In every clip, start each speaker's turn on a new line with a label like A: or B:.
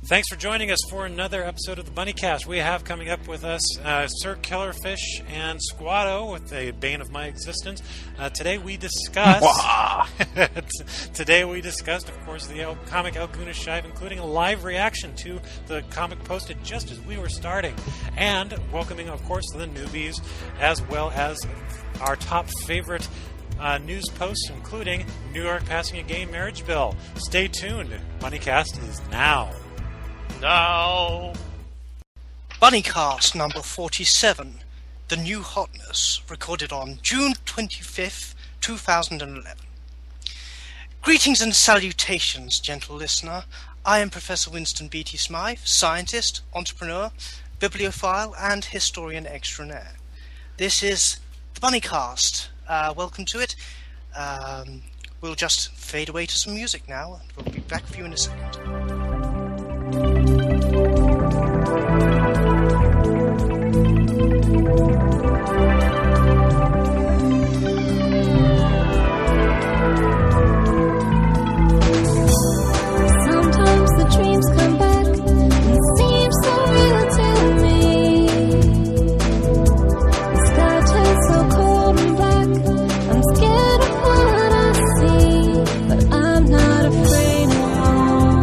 A: Thanks for joining us for another episode of the Bunnycast. We have coming up with us Sir Killerfish and Squato with the bane of my existence. Today we discussed, of course, the comic El Guna Shive, including a live reaction to the comic posted just as we were starting, and welcoming, of course, the newbies, as well as our top favorite news posts, including New York passing a gay marriage bill. Stay tuned. Bunnycast is now.
B: Now.
C: Bunnycast number 47, The New Hotness, recorded on June 25th, 2011. Greetings and salutations, gentle listener. I am Professor Winston BEATIE SMYTHE, scientist, entrepreneur, bibliophile, and historian extraordinaire. This is the Bunnycast. Welcome to it. We'll just fade away to some music now, and we'll be back for you in a second.
D: Sometimes the dreams come back and seem so real to me. The sky turns so cold and black. I'm scared of what I see, but I'm not afraid anymore.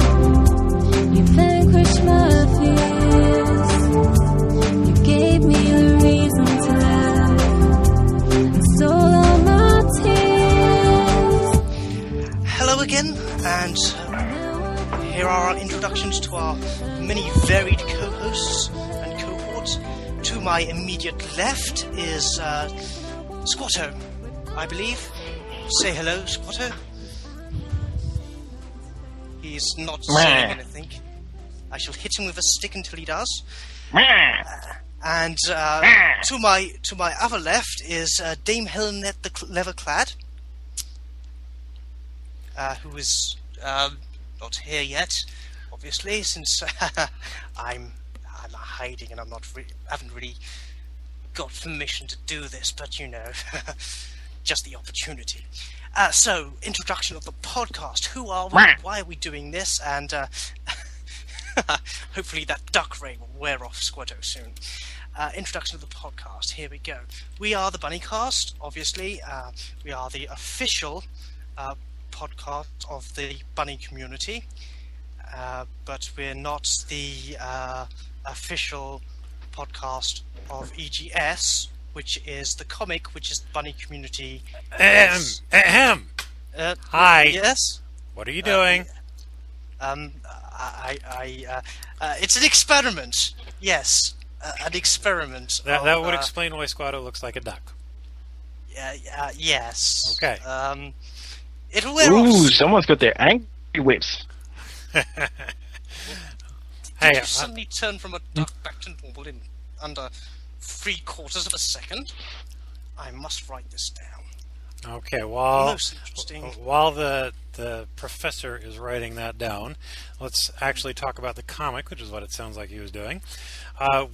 D: You vanquished my fears. You gave me the reason to laugh and stole all my tears.
C: Hello again, and here are our introductions to our many varied co-hosts and cohorts. To my immediate left is Squato, I believe. Say hello, Squato. He's not saying anything. I shall hit him with a stick until he does. And to my other left is Dame Helennet the LeatherClad, who is not here yet, obviously, since I'm hiding and haven't really got permission to do this, but you know, just the opportunity. So, introduction of the podcast. Who are we? Why are we doing this? And hopefully that duck ray will wear off Squato soon. Introduction of the podcast. Here we go. We are the Bunnycast, obviously. We are the official podcast of the bunny community, but we're not the official podcast of EGS, which is the comic, which is the bunny community.
A: Hi.
C: Yes.
A: What are you doing?
C: It's an experiment. Yes, an experiment.
A: That would explain why Squato looks like a duck.
C: Yes.
A: Okay.
C: It'll wear
B: Ooh,
C: off.
B: someone's got their angry whips.
C: Did you suddenly turn from a duck back to normal in under 3/4 of a second? I must write this down.
A: Okay, while the professor is writing that down, let's actually talk about the comic, which is what it sounds like he was doing. El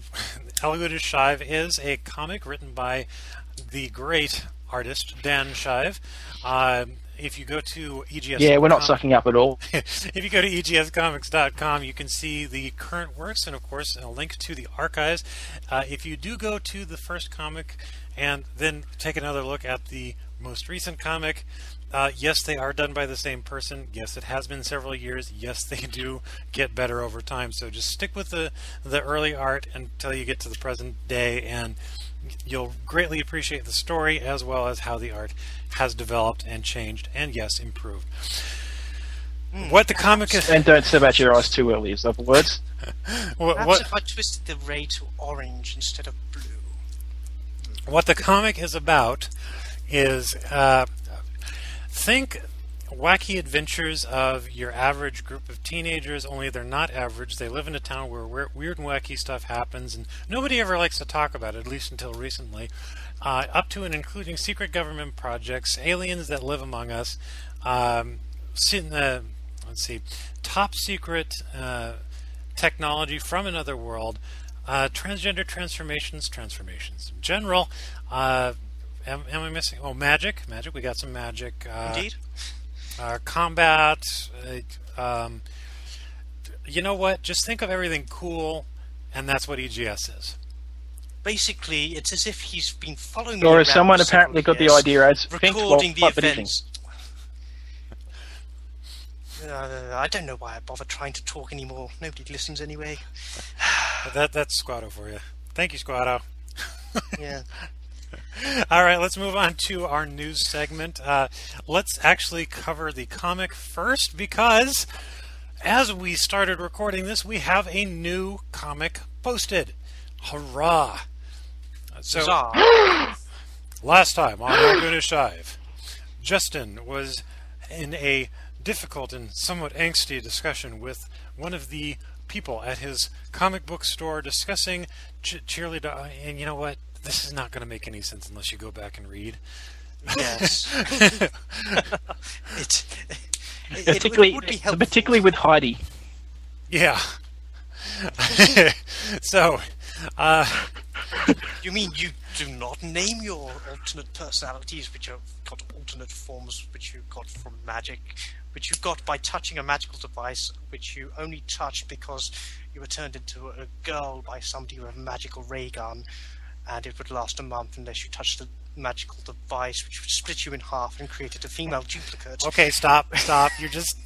A: Guna Shive is a comic written by the great artist Dan Shive. If you go to EGS...
B: Yeah, we're not sucking up at all.
A: If you go to egscomics.com, you can see the current works and, of course, a link to the archives. If you do go to the first comic and then take another look at the most recent comic, yes, they are done by the same person. Yes, it has been several years. Yes, they do get better over time. So just stick with the early art until you get to the present day, and you'll greatly appreciate the story as well as how the art has developed and changed and, yes, improved. What the comic is...
B: And don't step out your eyes too early, is that the words?
C: Perhaps if I twisted the ray to orange instead of blue.
A: What the comic is about is, think wacky adventures of your average group of teenagers, only they're not average. They live in a town where weird and wacky stuff happens, and nobody ever likes to talk about it, at least until recently. Up to and including secret government projects, aliens that live among us, top secret technology from another world, transgender transformations. In general, am I missing? Oh, magic. We got some magic.
C: Indeed.
A: Combat, you know what? Just think of everything cool, and that's what EGS is.
C: Basically, it's as if he's been following me
B: Or
C: around
B: as someone
C: for several
B: apparently got the
C: years,
B: idea as think
C: recording
B: what
C: the
B: do you think?
C: events. I don't know why I bother trying to talk anymore. Nobody listens anyway.
A: That's Squato for you. Thank you, Squato.
C: Yeah.
A: All right, let's move on to our news segment. Let's actually cover the comic first because as we started recording this, we have a new comic posted. Hurrah! So,
C: Huzzah.
A: last time on Laguna Shive, Justin was in a difficult and somewhat angsty discussion with one of the people at his comic book store discussing cheerleader. And you know what? This is not going to make any sense unless you go back and read.
C: Yes. it
B: Particularly,
C: would be helpful.
B: particularly with Heidi.
A: Yeah. So,
C: You mean you do not name your alternate personalities, which are got alternate forms, which you got from magic, which you got by touching a magical device, which you only touched because you were turned into a girl by somebody with a magical ray gun, and it would last a month unless you touched the magical device, which would split you in half and created a female duplicate.
A: okay, stop. You're just...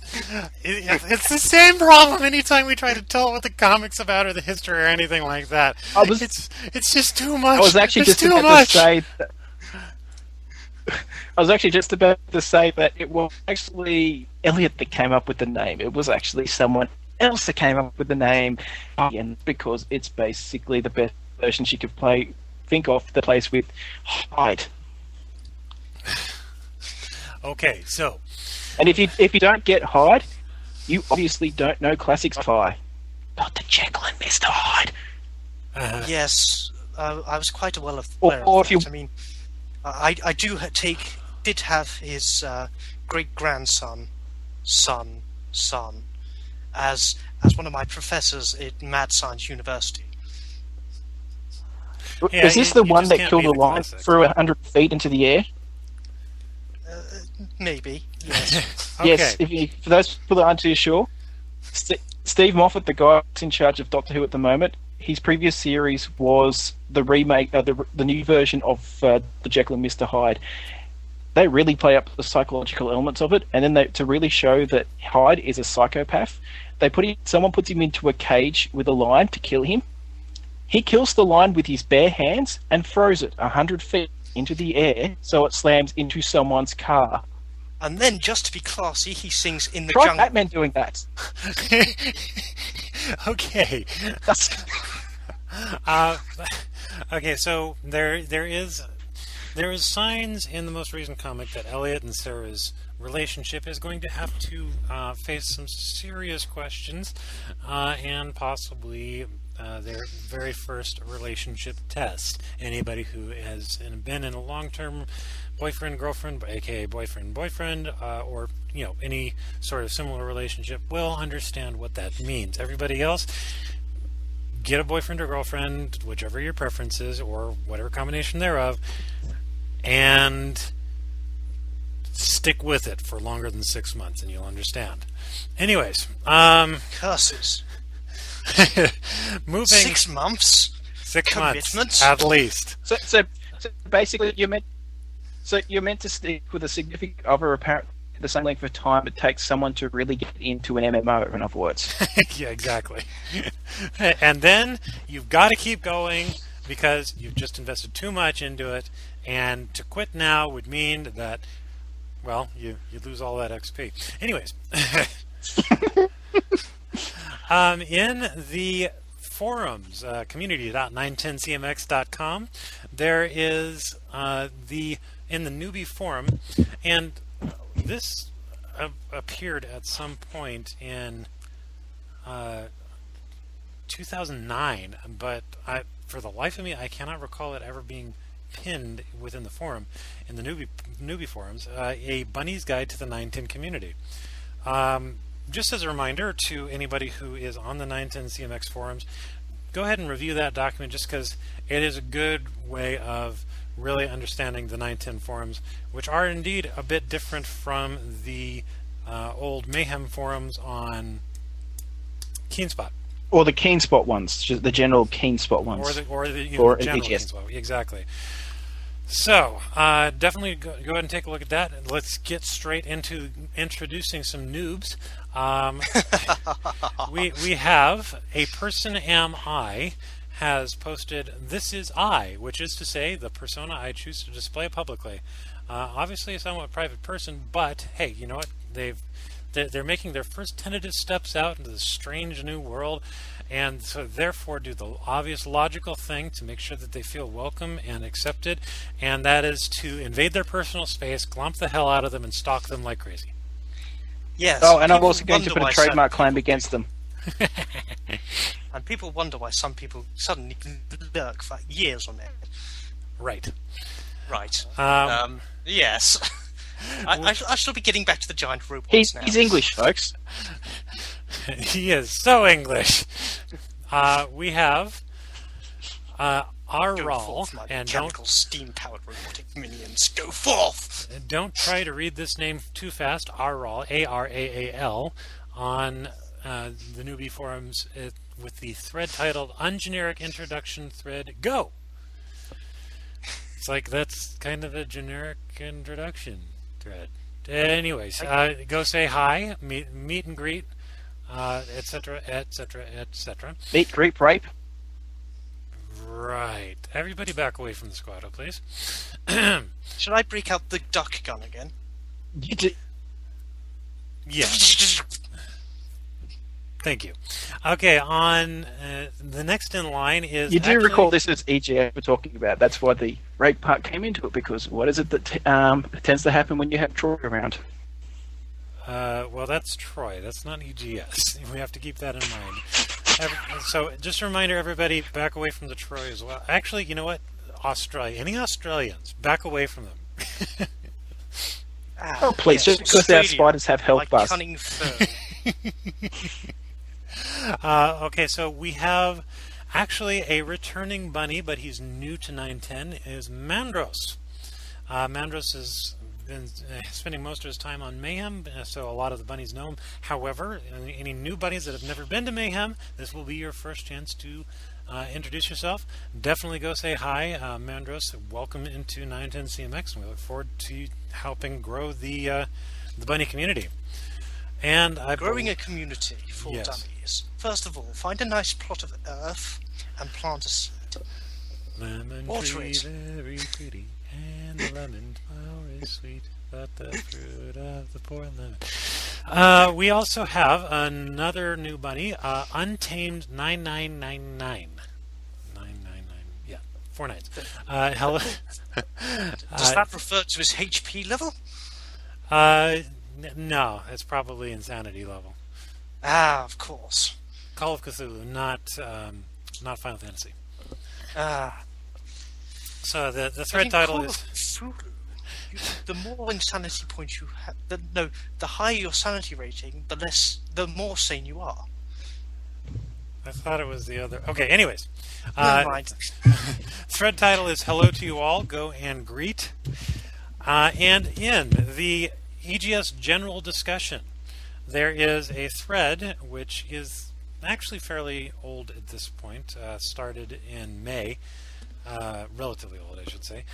A: It's the same problem anytime we try to tell what the comic's about or the history or anything like that. It's just too much.
B: I was actually
A: It's
B: just
A: too
B: about
A: much.
B: to say that, I was actually just about to say that it was actually Elliot that came up with the name. It was actually someone else that came up with the name, and because it's basically the best version she could think of the place with Hyde.
A: Okay, so...
B: And if you don't get Hyde, you obviously don't know classics Dr. Jekyll and Mr. Hyde.
C: Yes, I was quite aware of
B: Or
C: that.
B: if you-
C: I mean, I did have his great grandson, son, as one of my professors at Mad Science University.
A: Yeah,
B: Is this
A: you
B: the one
A: just
B: that
A: can't
B: killed
A: be
B: a
A: the
B: lion
A: classic.
B: through 100 feet into the air?
C: Maybe, yes.
A: Okay.
B: Yes, for those people that aren't too sure, Steve Moffat, the guy that's in charge of Doctor Who at the moment, his previous series was the remake, the new version of the Jekyll and Mr. Hyde. They really play up the psychological elements of it, and then to really show that Hyde is a psychopath, someone puts him into a cage with a lion to kill him. He kills the lion with his bare hands and throws it 100 feet into the air so it slams into someone's car.
C: And then, just to be classy, he sings "In the
B: Try
C: Jungle."
B: Batman doing that.
A: Okay.
B: That's...
A: Okay, so there is signs in the most recent comic that Elliot and Sarah's relationship is going to have to face some serious questions and possibly their very first relationship test. Anybody who has been in a long-term boyfriend-girlfriend, aka boyfriend-boyfriend, or any sort of similar relationship will understand what that means. Everybody else, get a boyfriend or girlfriend, whichever your preference is, or whatever combination thereof, and stick with it for longer than 6 months, and you'll understand. Anyways,
C: Curses.
A: moving
C: 6 months.
A: 6 months
C: Commitments?
A: at least.
B: So basically, you're meant to stick with a significant other apparently the same length of time it takes someone to really get into an MMO. In other words,
A: Yeah, exactly. And then you've got to keep going because you've just invested too much into it, and to quit now would mean that, well, you lose all that XP. Anyways, in the forums, community.910cmx.com, there is in the newbie forum, and this appeared at some point in 2009, but for the life of me, I cannot recall it ever being pinned within the forum, in the newbie forums, a Bunny's Guide to the 910 community. Just as a reminder to anybody who is on the 910 CMX forums, go ahead and review that document just because it is a good way of really understanding the 910 forums, which are indeed a bit different from the old Mayhem forums on Keen Spot.
B: Or the Keen Spot ones, just the general Keen Spot ones.
A: Or the
B: Or
A: general
B: EGS.
A: Keen Spot. Exactly. So, definitely go ahead and take a look at that. Let's get straight into introducing some noobs. We have A Person Am I has posted This Is I, which is to say the persona I choose to display publicly. Obviously a somewhat private person, but hey, you know what? They're making their first tentative steps out into this strange new world, and so therefore do the obvious logical thing to make sure that they feel welcome and accepted, and that is to invade their personal space, glomp the hell out of them, and stalk them like crazy.
C: Yes.
B: Oh, and I'm
C: people
B: also going to
C: wonder
B: put a
C: why
B: trademark
C: some
B: claim
C: people
B: against them.
C: And people wonder why some people suddenly can lurk for years on end.
A: Right.
C: Right. Yes. I shall be getting back to the giant robots now.
B: He's English, folks.
A: He is so English. We have
C: Go
A: Arral,
C: forth, my
A: and
C: mechanical steam-powered robotic minions. Go forth!
A: don't try to read this name too fast. Arral, A-R-A-A-L, on the newbie forums with the thread titled Ungeneric Introduction Thread Go. It's like that's kind of a generic introduction thread. Anyways, go say hi, meet and greet, etc., etc., etc.
B: Meet, greet, rape.
A: Right. Everybody back away from the Squato, please.
C: Should I break out the duck gun again?
A: Yes. Thank you. Okay, on the next in line is...
B: You do recall this is EGS we're talking about. That's why the rape part came into it, because what is it that tends to happen when you have Troy around?
A: Well, that's Troy. That's not EGS. We have to keep that in mind. So, just a reminder, everybody, back away from the Troy as well. Actually, you know what? Australia. Any Australians, back away from them.
B: Oh, please, just because our spiders have health bars.
C: Cunning fur.
A: Okay, so we have actually a returning bunny, but he's new to 910, is Mandros. Mandros has been spending most of his time on Mayhem, so a lot of the bunnies know him. However, any new bunnies that have never been to Mayhem, this will be your first chance to introduce yourself. Definitely go say hi, Mandros. Welcome into 910 CMX, and we look forward to helping grow the bunny community. And
C: Growing a community for
A: Yes.
C: dummies. First of all, find a nice plot of earth and plant a seed.
A: Lemon
C: Water
A: tree
C: it.
A: very pretty, and the lemon flower is sweet, but the fruit of the poor lemon. We also have another new bunny, Untamed 9999. 999, yeah, 4 nines. Hello.
C: Does that refer to his HP level?
A: No, it's probably insanity level.
C: Ah, of course.
A: Call of Cthulhu, not Final Fantasy.
C: Ah.
A: So the
C: But
A: thread
C: in
A: title
C: Call
A: is...
C: of Cthulhu, the more insanity points you have, the higher your sanity rating, the more sane you are.
A: I thought it was the other... Okay, anyways.
C: Never mind.
A: Thread title is Hello to You All, Go and Greet. And in the EGS general discussion, there is a thread which is actually fairly old at this point, started in May, relatively old I should say.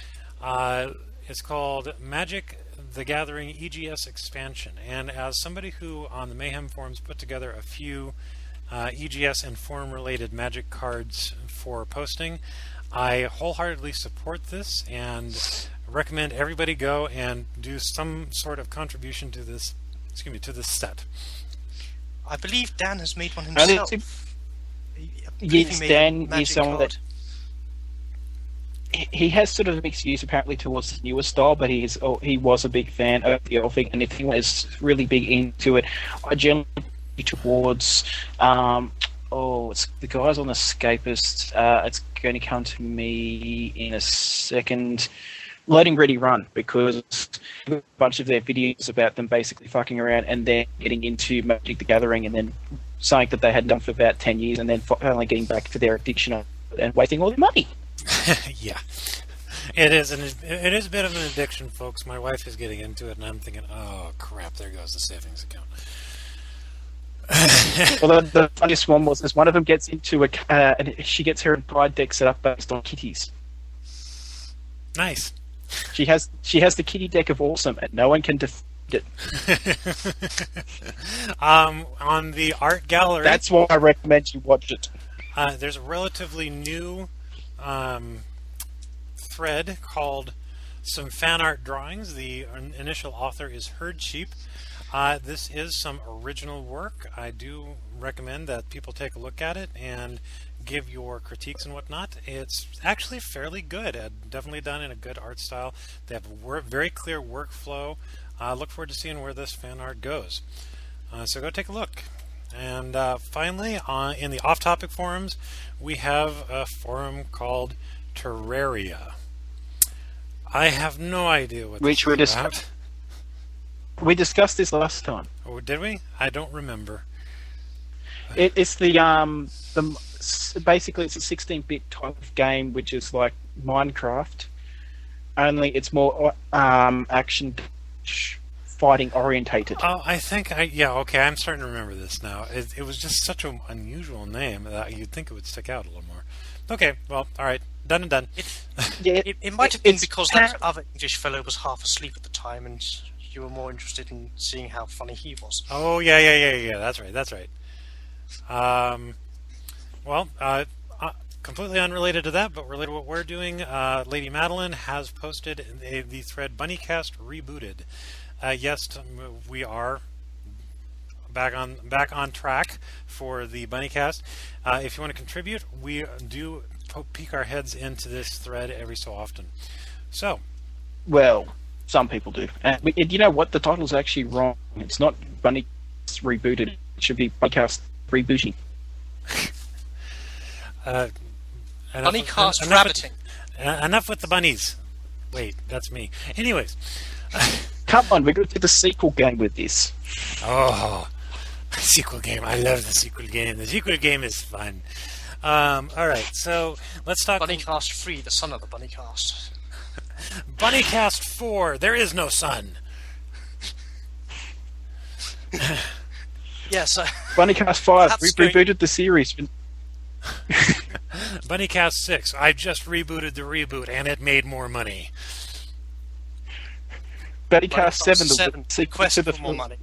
A: It's called Magic the Gathering EGS Expansion, and as somebody who on the Mayhem forums put together a few EGS and forum related Magic cards for posting, I wholeheartedly support this and recommend everybody go and do some sort of contribution to this, to this set.
C: I believe Dan has made one himself.
B: Yes, Dan is someone that he has sort of mixed views apparently towards the newer style, but he was a big fan of the old thing, and if he was really big into it, I generally towards it's the guys on Escapist. It's going to come to me in a second. Loading Ready Run, because a bunch of their videos about them basically fucking around and then getting into Magic the Gathering and then something that they hadn't done for about 10 years and then finally getting back to their addiction and wasting all their money.
A: Yeah. It is a bit of an addiction, folks. My wife is getting into it and I'm thinking, oh crap, there goes the savings account.
B: Although the funniest one was, as one of them gets into and she gets her entire deck set up based on kitties.
A: Nice.
B: She has the kitty deck of awesome, and no one can defeat it.
A: On the art gallery,
B: That's why I recommend you watch it.
A: there's a relatively new thread called Some Fan Art Drawings. The initial author is Herd Sheep. This is some original work. I do recommend that people take a look at it and give your critiques and whatnot. It's actually fairly good. Definitely done in a good art style. They have a very clear workflow. Look forward to seeing where this fan art goes. So go take a look. And finally, in the off-topic forums, we have a forum called Terraria. I have no idea what this is about.
B: We discussed this last time.
A: Oh, did we? I don't remember.
B: It's the basically it's a 16-bit type of game, which is like Minecraft, only it's more action fighting orientated.
A: Oh, I think okay, I'm starting to remember this now. It was just such an unusual name that you'd think it would stick out a little more. Okay, well, all right, done and done.
C: It might have been because that other English fellow was half asleep at the time, and you were more interested in seeing how funny he was.
A: Oh, yeah. That's right. Completely unrelated to that, but related to what we're doing, Lady Madeline has posted the thread Bunnycast Rebooted. Yes, we are back on track for the Bunnycast. If you want to contribute, we do peek our heads into this thread every so often. So,
B: well, some people do. And you know what? The title's actually wrong. It's not Bunnycast Rebooted. It should be Bunnycast Rebooting.
C: Bunnycast Rabbiting.
A: Enough with the bunnies. Wait, that's me. Anyways.
B: Come on, we're going to do the sequel game with this.
A: Oh, sequel game. I love the sequel game. The sequel game is fun. All right, so let's talk...
C: Bunnycast 3, the son of the Bunnycast.
A: Bunnycast 4, there is no son.
C: Yes.
B: Bunnycast 5, we rebooted the series.
A: Bunnycast 6, I just rebooted the reboot and it made more money.
B: Bunnycast 7,
C: the
B: sequel to the
C: more money.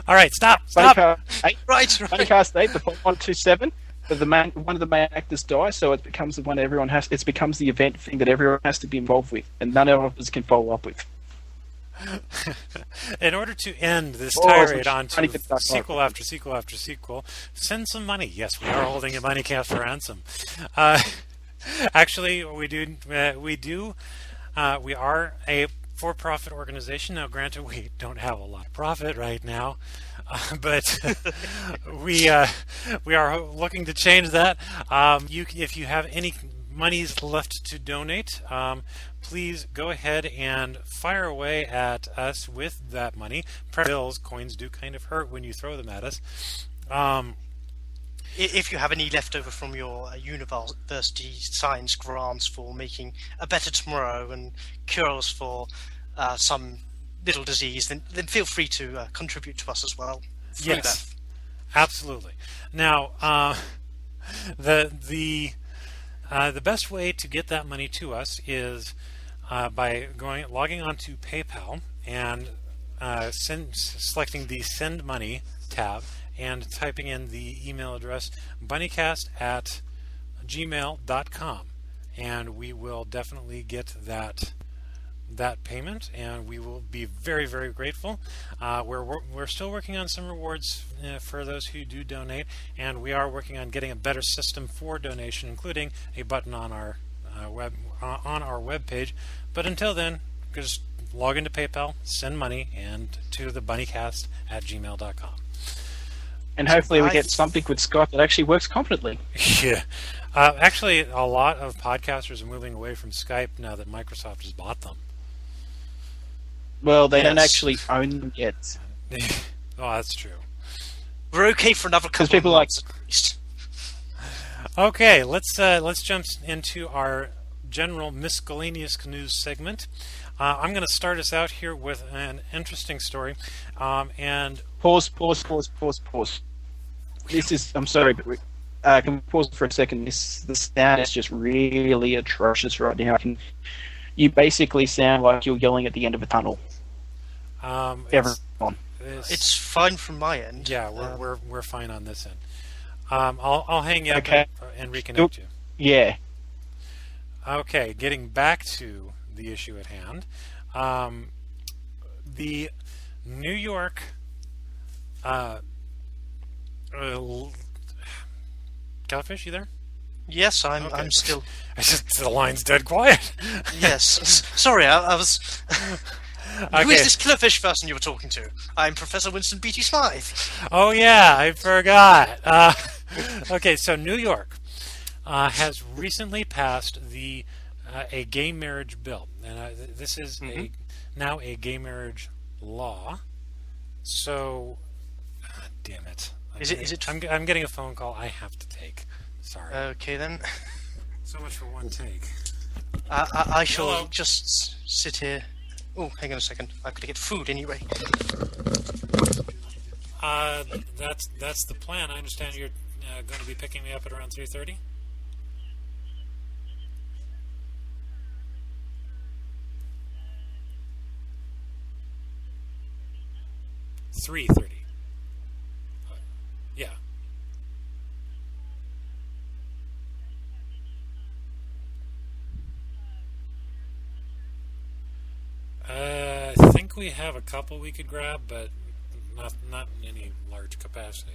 A: All right, stop.
B: Bunnycast 8,
C: right.
B: Bunnycast 8, the follow-on to 7. One of the main actors dies, so it becomes the one everyone has. It becomes the event thing that everyone has to be involved with, and none of us can follow up with.
A: In order to end this tirade on to sequel after sequel after sequel, send some money. Yes, we are holding a Bunnycast for ransom. Actually, we are a for-profit organization. Now, granted, we don't have a lot of profit right now, but we are looking to change that. If you have any monies left to donate, please go ahead and fire away at us with that money. Bills, coins do kind of hurt when you throw them at us.
C: If you have any left over from your university science grants for making a better tomorrow and cures for some little disease, then feel free to contribute to us as well.
A: Yes, absolutely. Now, the best way to get that money to us is by logging onto PayPal and selecting the Send Money tab and typing in the email address bunnycast@gmail.com, and we will definitely get that payment, and we will be very, very grateful. We're still working on some rewards for those who do donate, and we are working on getting a better system for donation, including a button on our web page. But until then, just log into PayPal, send money, and to the bunnycast@gmail.com.
B: And hopefully we get something with Skype that actually works competently.
A: Yeah. Actually, a lot of podcasters are moving away from Skype now that Microsoft has bought them.
B: Well, they don't actually own them yet.
A: Oh, that's true.
C: We're okay for another couple of months at least.
A: Okay, let's jump into our general miscellaneous news segment. I'm going to start us out here with an interesting story. And
B: Pause. This is. I'm sorry, but can we pause for a second? The sound is just really atrocious right now. You basically sound like you're yelling at the end of a tunnel. Everyone.
C: It's fine from my end.
A: Yeah, we're fine on this end. I'll hang you up
B: Okay.
A: and reconnect you.
B: Yeah.
A: Okay, getting back to the issue at hand. The New York Killerfish, you there?
C: Yes, I'm
A: Okay.
C: I'm still.
A: The line's dead quiet.
C: Yes. Sorry, I was. Who
A: Okay.
C: is this Killerfish person you were talking to? I'm Professor Winston BEATIE SMYTHE.
A: Oh yeah, I forgot. Okay, so New York has recently passed a gay marriage bill, and this is now a gay marriage law. So, damn it!
C: Is it?
A: I'm getting a phone call I have to take. Sorry.
C: Okay then.
A: So much for one take.
C: I shall
A: Hello.
C: just sit here. Oh, hang on a second. I've got to get food anyway.
A: That's the plan. I understand you're going to be picking me up at around 3:30. Yeah. I think we have a couple we could grab, but not in any large capacity.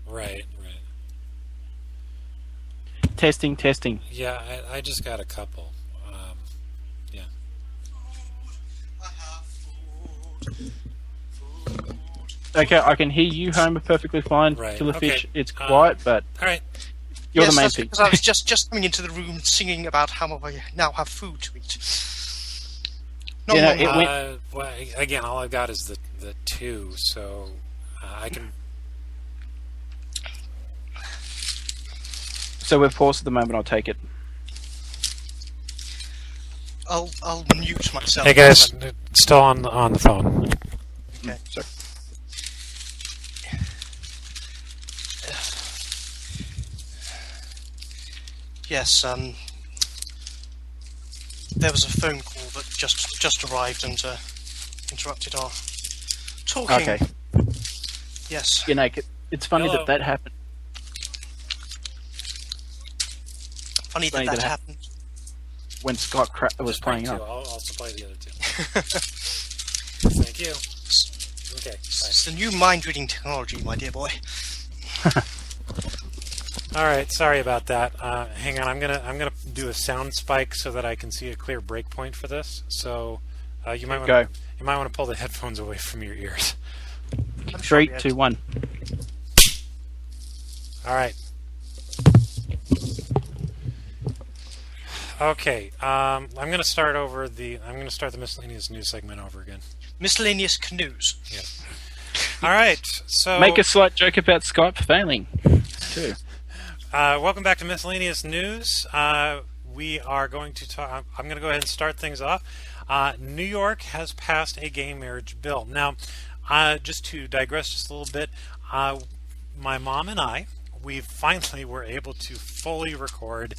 A: Right.
B: Testing.
A: Yeah, I just got a couple. Yeah.
B: Okay, I can hear you, Homer, perfectly fine.
A: Right,
B: Killerfish,
A: okay.
B: it's quiet, but
A: All right.
B: you're
C: Yes,
B: the main
C: that's
B: thing.
C: because I was just coming into the room singing about how I now have food to eat. Not
B: You know,
C: long
B: it
C: now.
B: went-
A: Well, again, all I've got is the two, so I can.
B: So we've paused at the moment. I'll take it.
C: I'll mute myself.
A: Hey guys, still on the phone.
C: Okay.
B: Sorry.
C: Yes. There was a phone call that just arrived and interrupted our talking.
B: Okay.
C: Yes.
B: You know, it's funny
A: Hello.
B: that happened.
C: Funny
B: funny
C: that
B: that
C: happened.
B: When Scott was
A: Just bring
B: playing
A: two.
B: up.
A: I'll supply the other two. Thank you. Okay. Bye.
C: It's the new mind-reading technology, my dear boy.
A: All right, sorry about that. Hang on, I'm gonna do a sound spike so that I can see a clear breakpoint for this. So you might
B: Go.
A: want to pull the headphones away from your ears.
C: I'm sure
B: 3,
C: we had-
B: 2, 1.
A: All right. Okay. I'm gonna start the miscellaneous news segment over again.
C: Miscellaneous canoes.
A: Yeah. All right. So
B: Make a slight joke about Skype failing, too.
A: welcome back to miscellaneous news. We are going to talk. I'm going to go ahead and start things off. New York has passed a gay marriage bill. Now, just to digress just a little bit, my mom and we finally were able to fully record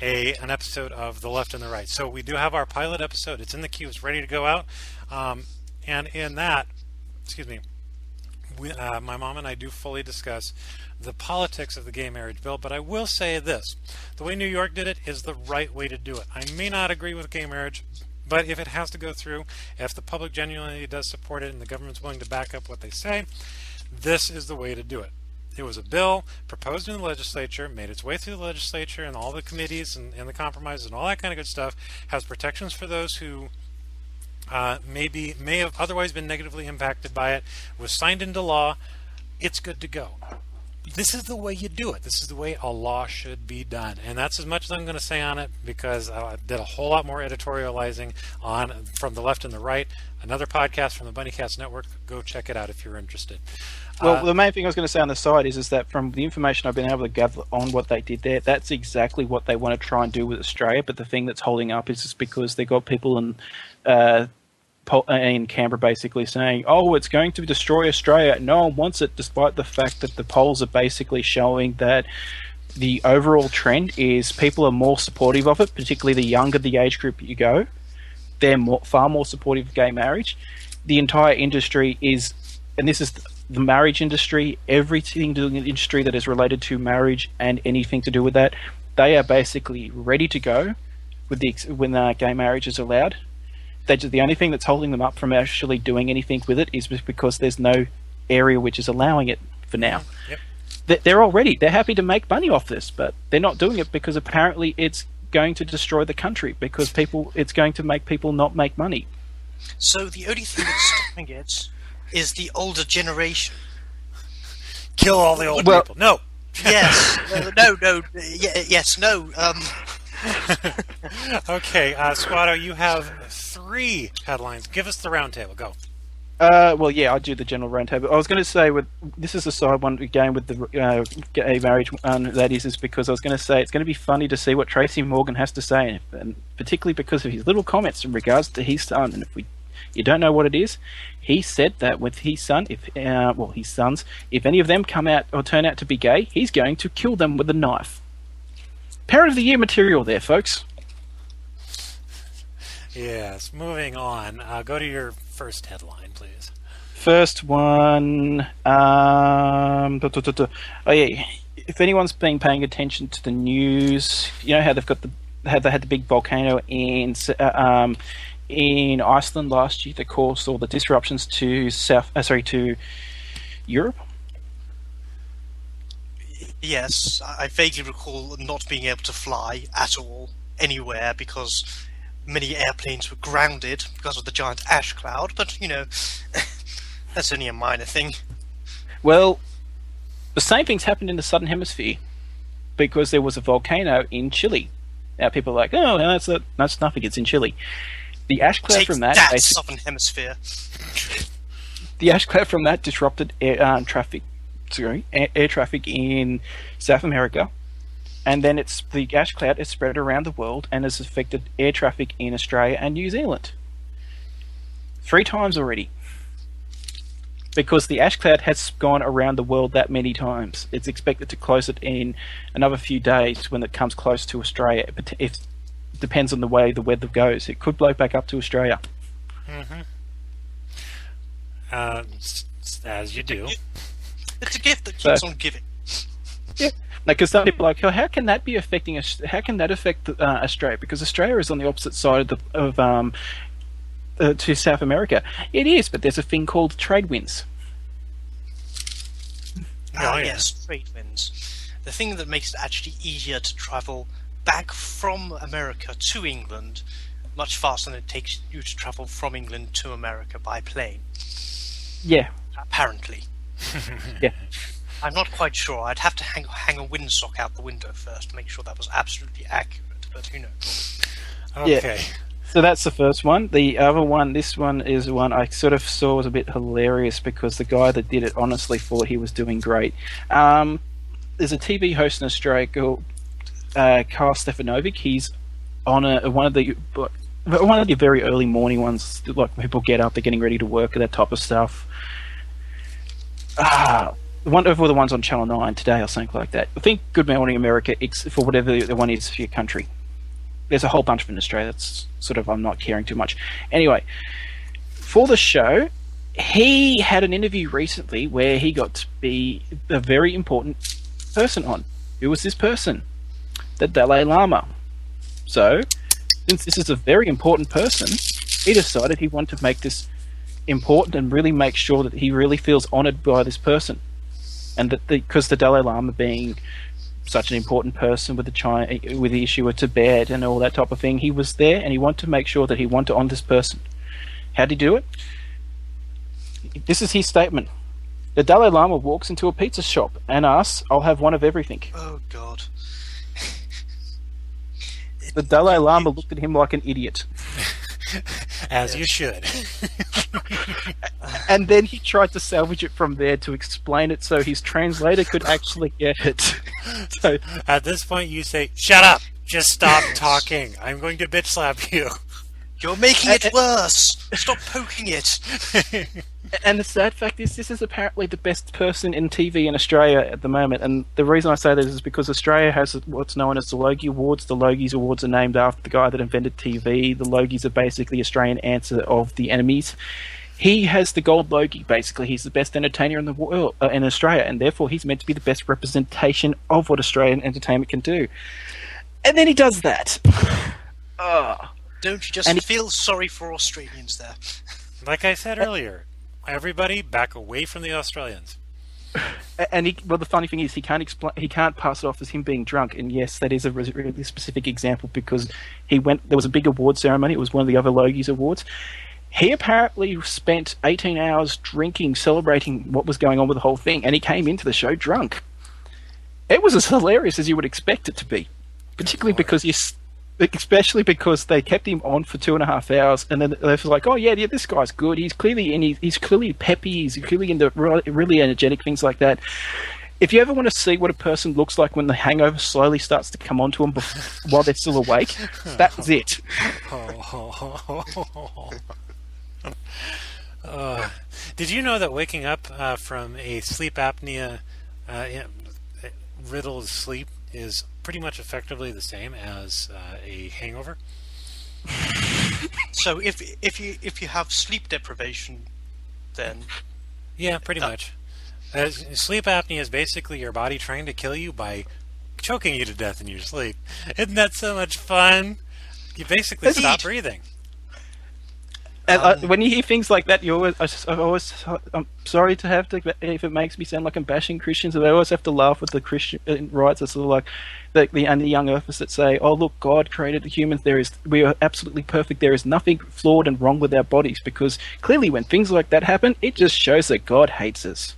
A: an episode of The Left and the Right. So we do have our pilot episode. It's in the queue. It's ready to go out. And in that, my mom and I do fully discuss the politics of the gay marriage bill, but I will say this. The way New York did it is the right way to do it. I may not agree with gay marriage, but if it has to go through, if the public genuinely does support it and the government's willing to back up what they say, this is the way to do it. It was a bill proposed in the legislature, made its way through the legislature and all the committees and the compromises and all that kind of good stuff, has protections for those who may have otherwise been negatively impacted by it, was signed into law. It's good to go. this is the way you do it. This is the way a law should be done. And that's as much as I'm going to say on it, because I did a whole lot more editorializing on From the Left and the Right, another podcast from the Bunnycast Network. Go check it out if you're interested.
B: Well, the main thing I was going to say on the side is that from the information I've been able to gather on what they did there, that's exactly what they want to try and do with Australia. But the thing that's holding up is just because they got people in Canberra basically saying, oh, it's going to destroy Australia. No one wants it, despite the fact that the polls are basically showing that the overall trend is people are more supportive of it, particularly the younger the age group you go. They're far more supportive of gay marriage. The entire industry is, and this is the marriage industry, everything in the industry that is related to marriage and anything to do with that, they are basically ready to go when gay marriage is allowed. The only thing that's holding them up from actually doing anything with it is because there's no area which is allowing it for now. Yep. They're happy to make money off this, but they're not doing it because apparently it's going to destroy the country, because it's going to make people not make money.
C: So the only thing that's stopping it is the older generation.
A: Kill all the old people. No.
C: Yes. No.
A: Okay, Squato, you have 3 headlines. Give us the roundtable. Go.
B: I'll do the general roundtable. I was going to say, this is a side one again with the gay marriage that is because I was going to say it's going to be funny to see what Tracy Morgan has to say, and particularly because of his little comments in regards to his son. And if you don't know what it is, he said that with his son, his sons, if any of them come out or turn out to be gay, he's going to kill them with a knife. Parent of the Year material there, folks.
A: Yes, moving on. Go to your first headline, please.
B: First one. Oh yeah. If anyone's been paying attention to the news, you know how they had the big volcano in Iceland last year that caused all the disruptions to to Europe.
C: Yes, I vaguely recall not being able to fly at all anywhere because many airplanes were grounded because of the giant ash cloud, but, that's only a minor thing.
B: Well, the same thing's happened in the Southern Hemisphere because there was a volcano in Chile. Now people are like, oh, that's nothing, it's in Chile. The ash cloud from that...
C: Southern Hemisphere.
B: The ash cloud from that disrupted air traffic in South America, and then the ash cloud is spread around the world and has affected air traffic in Australia and New Zealand 3 times already, because the ash cloud has gone around the world that many times. It's expected to close it in another few days when it comes close to Australia. It depends on the way the weather goes. It could blow back up to Australia.
A: As you do.
C: It's a gift that keeps on giving.
B: Yeah, because some people are like, oh, how can that be affecting us? How can that affect Australia? Because Australia is on the opposite side to South America. It is, but there's a thing called trade winds.
C: Yes, trade winds. The thing that makes it actually easier to travel back from America to England much faster than it takes you to travel from England to America by plane.
B: Yeah.
C: Apparently.
B: Yeah.
C: I'm not quite sure. I'd have to hang a windsock out the window first to make sure that was absolutely accurate, but who knows.
A: Okay.
B: Yeah. So that's the first one. The other one, this one is one I sort of saw was a bit hilarious because the guy that did it honestly thought he was doing great. There's a TV host in Australia called Carl Stefanovic. He's on one of the very early morning ones, like people get up, they're getting ready to work, that type of stuff. One of the ones on Channel 9 today or something like that. I think Good Morning America, for whatever the one is for your country. There's a whole bunch of them in Australia that's sort of, I'm not caring too much. Anyway, for the show, he had an interview recently where he got to be a very important person on. Who was this person? The Dalai Lama. So, since this is a very important person, he decided he wanted to make this important and really make sure that he really feels honoured by this person. And that because the Dalai Lama being such an important person with the issue of Tibet and all that type of thing, he was there and he wanted to make sure that he wanted to honour this person. How did he do it? This is his statement. The Dalai Lama walks into a pizza shop and asks, "I'll have one of everything."
C: Oh God.
B: The Dalai Lama looked at him like an idiot.
A: As you should.
B: And then he tried to salvage it from there to explain it so his translator could actually get it. So,
A: At this point, you say, "Shut up! Just stop talking. I'm going to bitch slap you."
C: You're making it worse. Stop poking it.
B: and the sad fact is, this is apparently the best person in TV in Australia at the moment. And the reason I say this is because Australia has what's known as the Logie Awards. The Logies Awards are named after the guy that invented TV. The Logies are basically Australian answer of the enemies. He has the gold Logie, basically. He's the best entertainer in the world, in Australia, and therefore he's meant to be the best representation of what Australian entertainment can do. And then he does that.
C: Don't you just feel sorry for Australians there?
A: Like I said earlier, everybody back away from the Australians.
B: And the funny thing is, he can't pass it off as him being drunk. And yes, that is a really specific example because there was a big award ceremony. It was one of the other Logies Awards. He apparently spent 18 hours drinking, celebrating what was going on with the whole thing, and he came into the show drunk. It was as hilarious as you would expect it to be, especially because they kept him on for 2.5 hours, and then they were like, "Oh yeah, this guy's good. He's clearly he's clearly peppy. He's clearly into really energetic things like that." If you ever want to see what a person looks like when the hangover slowly starts to come onto them while they're still awake, that's it.
A: Did you know that waking up from a sleep apnea riddled sleep is pretty much effectively the same as a hangover?
C: So if you have sleep deprivation, then
A: yeah, pretty much. Sleep apnea is basically your body trying to kill you by choking you to death in your sleep. Isn't that so much fun? You basically stop breathing.
B: And when you hear things like that, I'm sorry to have to, if it makes me sound like I'm bashing Christians, but I always have to laugh with the Christian rights. It's sort of like the young earthers that say, "Oh look, God created humans. We are absolutely perfect. There is nothing flawed and wrong with our bodies." Because clearly, when things like that happen, it just shows that God hates us.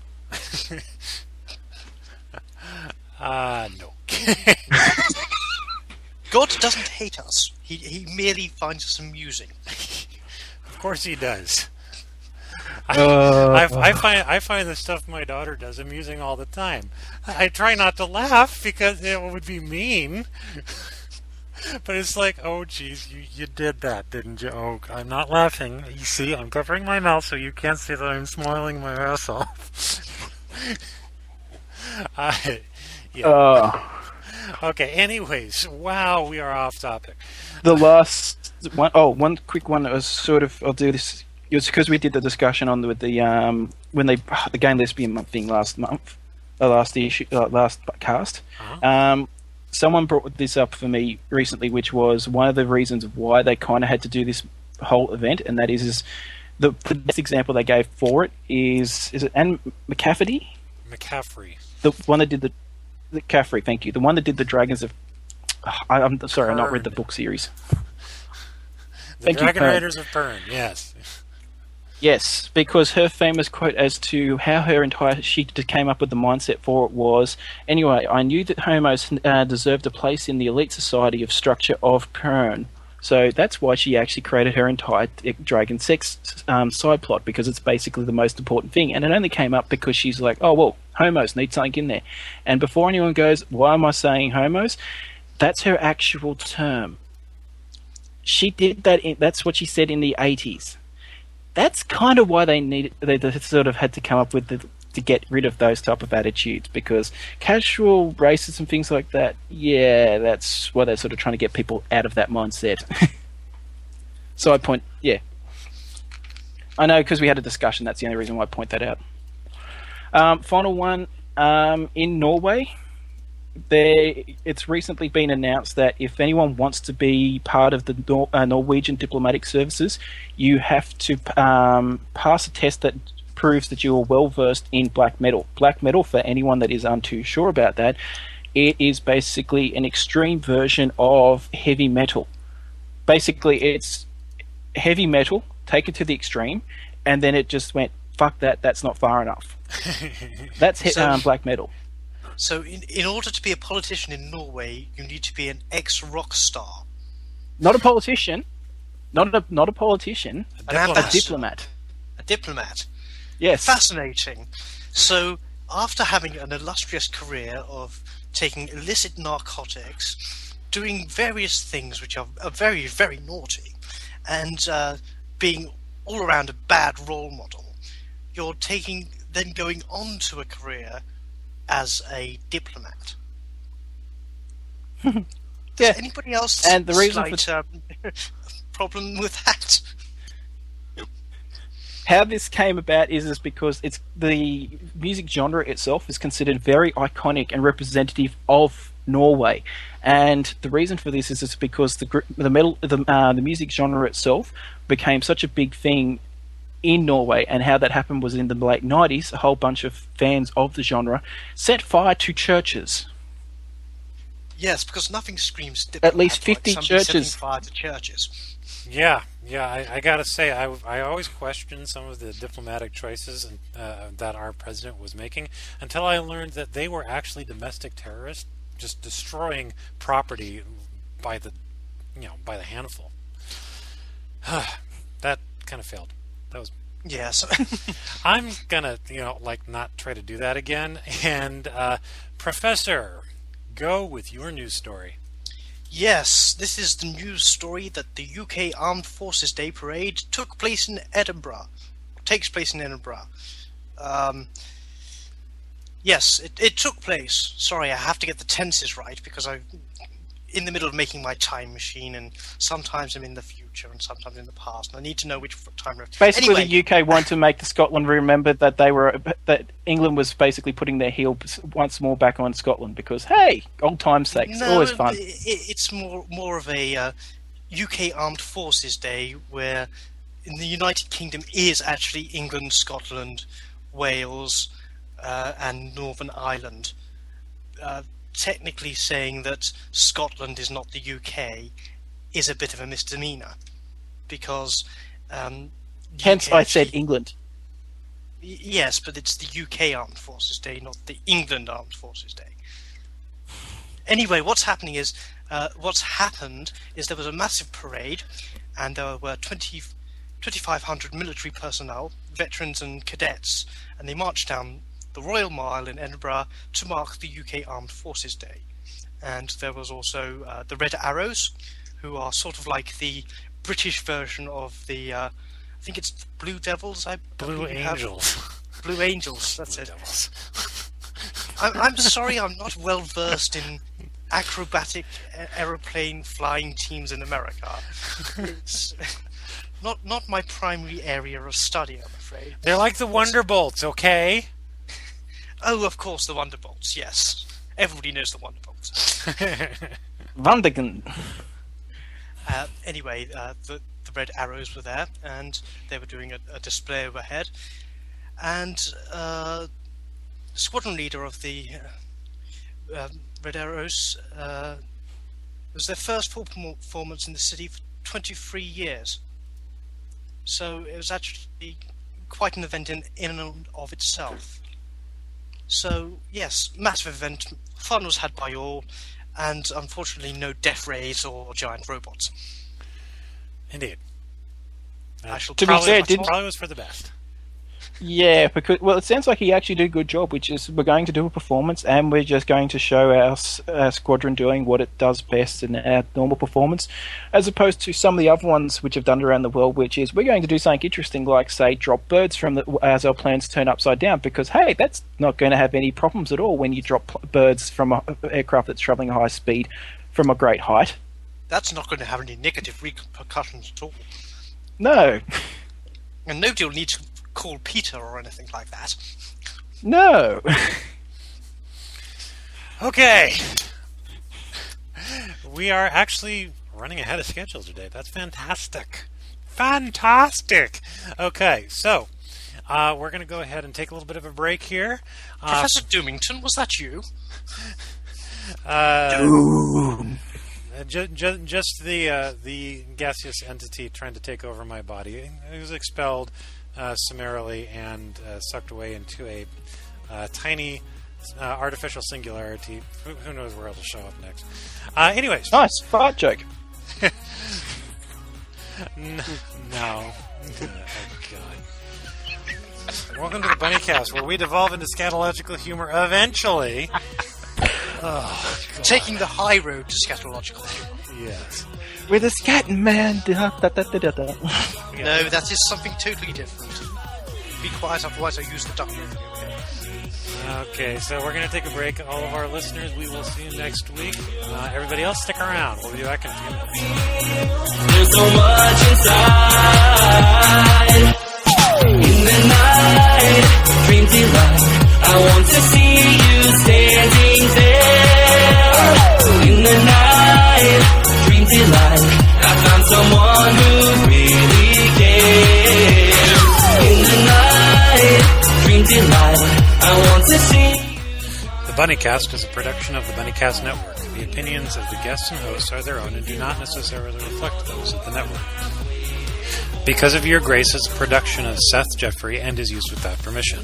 A: No.
C: God doesn't hate us. He merely finds us amusing.
A: Of course he does. I find the stuff my daughter does amusing all the time. I try not to laugh because it would be mean. But it's like, oh geez, you did that, didn't you? Oh, I'm not laughing. You see, I'm covering my mouth so you can't see that I'm smiling my ass off. Yeah. Okay, anyways, wow, we are off topic.
B: The last one quick one that was sort of, I'll do this. It was because we did the discussion on with the gay and lesbian month thing last cast.
A: Uh-huh.
B: Someone brought this up for me recently, which was one of the reasons why they kind of had to do this whole event, and that is the best example they gave for it is it Anne McCafferty?
A: McCaffrey.
B: The one that did the Caffrey, thank you. The one that did the Dragons of... I'm sorry, I've not read the book series.
A: The Dragon Raiders of Pern, yes.
B: Yes, because her famous quote as to how she came up with the mindset for it was, "Anyway, I knew that homos deserved a place in the elite society of structure of Pern." So that's why she actually created her entire dragon sex side plot, because it's basically the most important thing. And it only came up because she's like, "Oh, well, homos need something in there." And before anyone goes, "Why am I saying homos?" That's her actual term. She did that. That's what she said in the 80s. That's kind of why they sort of had to come up with to get rid of those type of attitudes, because casual racism, things like that, yeah, that's why they're sort of trying to get people out of that mindset. So I point, yeah. I know, because we had a discussion, that's the only reason why I point that out. Final one, in Norway, it's recently been announced that if anyone wants to be part of the Norwegian diplomatic services, you have to pass a test that proves that you are well versed in black metal. Black metal, for anyone that is too sure about that, it is basically an extreme version of heavy metal. Basically, it's heavy metal taken to the extreme, and then it just went fuck that. That's not far enough. That's black metal.
C: So, in order to be a politician in Norway, you need to be an ex-rock star.
B: Not a politician. Not a politician.
C: A
B: diplomat.
C: A diplomat.
B: Yes.
C: Fascinating. So, after having an illustrious career of taking illicit narcotics, doing various things which are very, very naughty, and being all around a bad role model, you're then going on to a career as a diplomat. Does anybody else
B: and the reason
C: problem with that?
B: How this came about is because it's the music genre itself is considered very iconic and representative of Norway, and the reason for this is because the music genre itself became such a big thing in Norway, and how that happened was in the late 90s, a whole bunch of fans of the genre set fire to churches.
C: Yes, because nothing screams diplomat
B: at least 50
C: like
B: churches.
C: setting fire to churches.
A: Yeah. I gotta say, I always questioned some of the diplomatic choices that our president was making until I learned that they were actually domestic terrorists, just destroying property by the handful. That kind of failed. That was.
C: Yes.
A: I'm gonna not try to do that again. And Professor, go with your news story.
C: Yes, this is the news story that the UK Armed Forces Day Parade took place in Edinburgh. Takes place in Edinburgh. Yes, it took place. Sorry, I have to get the tenses right because I'm in the middle of making my time machine, and sometimes I'm in the future and sometimes in the past, and I need to know which time.
B: Basically,
C: anyway,
B: the UK want to make the Scotland remember that that England was basically putting their heel once more back on Scotland because, hey, old time's sake, it's always fun.
C: It's more of a UK Armed Forces Day, where in the United Kingdom is actually England, Scotland, Wales, and Northern Ireland. Technically saying that Scotland is not the UK is a bit of a misdemeanor, because
B: hence I said England.
C: Yes, but it's the UK Armed Forces Day, not the England Armed Forces Day. Anyway, what's happened is there was a massive parade, and there were 2,500 military personnel, veterans and cadets, and they marched down the Royal Mile in Edinburgh to mark the UK Armed Forces Day. And there was also the Red Arrows, who are sort of like the British version of the, I think it's the Blue Devils.
A: Blue Angels.
C: Blue Angels, that's
A: Blue
C: it.
A: Devils.
C: I'm sorry, I'm not well versed in acrobatic aeroplane flying teams in America. It's not my primary area of study, I'm afraid.
A: They're like the Wonderbolts, okay?
C: Oh, of course, the Wonderbolts, yes. Everybody knows the Wonderbolts.
B: Wondergun.
C: Anyway, the Red Arrows were there, and they were doing a display overhead. And the squadron leader of the Red Arrows was their first full performance in the city for 23 years. So it was actually quite an event in and of itself. So, yes, massive event. Fun was had by all, and unfortunately no death rays or giant robots.
A: Indeed.
C: I shall
B: to be fair,
A: probably was for the best.
B: Yeah, because it sounds like he actually did a good job, which is we're going to do a performance and we're just going to show our squadron doing what it does best in our normal performance, as opposed to some of the other ones which have done it around the world, which is we're going to do something interesting like, say, drop birds as our planes turn upside down, because, hey, that's not going to have any problems at all when you drop birds from an aircraft that's travelling at high speed from a great height.
C: That's not going to have any negative repercussions at all.
B: No.
C: And nobody will need to call Peter or anything like that.
B: No.
A: Okay. We are actually running ahead of schedule today. That's fantastic. Fantastic. Okay, so we're going to go ahead and take a little bit of a break here.
C: Professor Doomington, was that you?
B: Doom.
A: Just the gaseous entity trying to take over my body. It was expelled summarily and sucked away into a tiny artificial singularity. Who knows where it'll show up next? Anyways.
B: Nice. Fart joke.
A: No. Oh, God. Welcome to the Bunnycast, where we devolve into scatological humor eventually. Oh,
C: Taking the high road to scatological humor.
A: yes.
B: With a scatting man.
C: No, that is something totally different. Be quiet, otherwise I use the duck radio.
A: Okay, so we're going to take a break. All of our listeners, we will see you next week. Everybody else, stick around. We'll be back in a few minutes.
E: There's so much inside. In the night, dream delight. I want to see you standing there. In the night, dream delight. I found someone who really cares. In the night, dream delight. I want to see.
A: The Bunnycast is a production of the Bunnycast Network. The opinions of the guests and hosts are their own and do not necessarily reflect those of the network. Because of Your Grace is a production of Seth Jeffrey and is used without permission.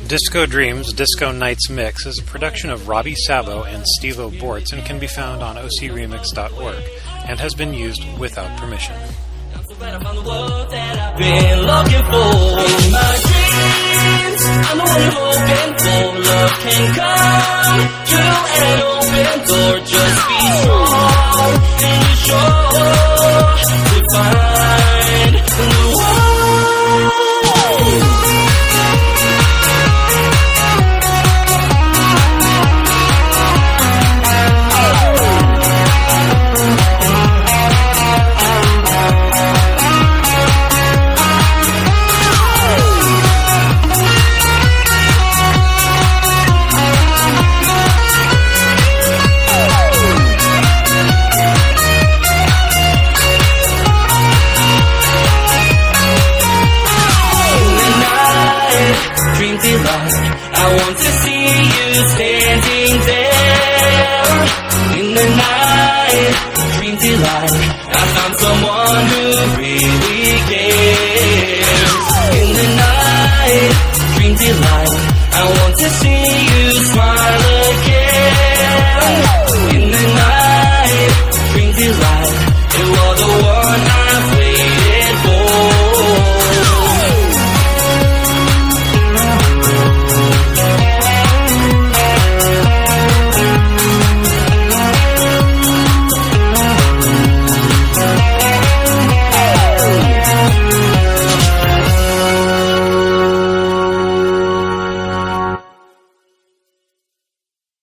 A: Disco Dreams, Disco Nights Mix is a production of Robbie Sabo and Steve-O Bortz and can be found on ocremix.org and has been used without permission.
E: I found the love that I've been looking for. In my dreams, I'm the one you're hoping for. Love can come through an open door. Just be strong and you're sure to find the one. I want to see you standing there. In the night, dream delight. I found someone who really cares. In the night, dream delight. I want to see you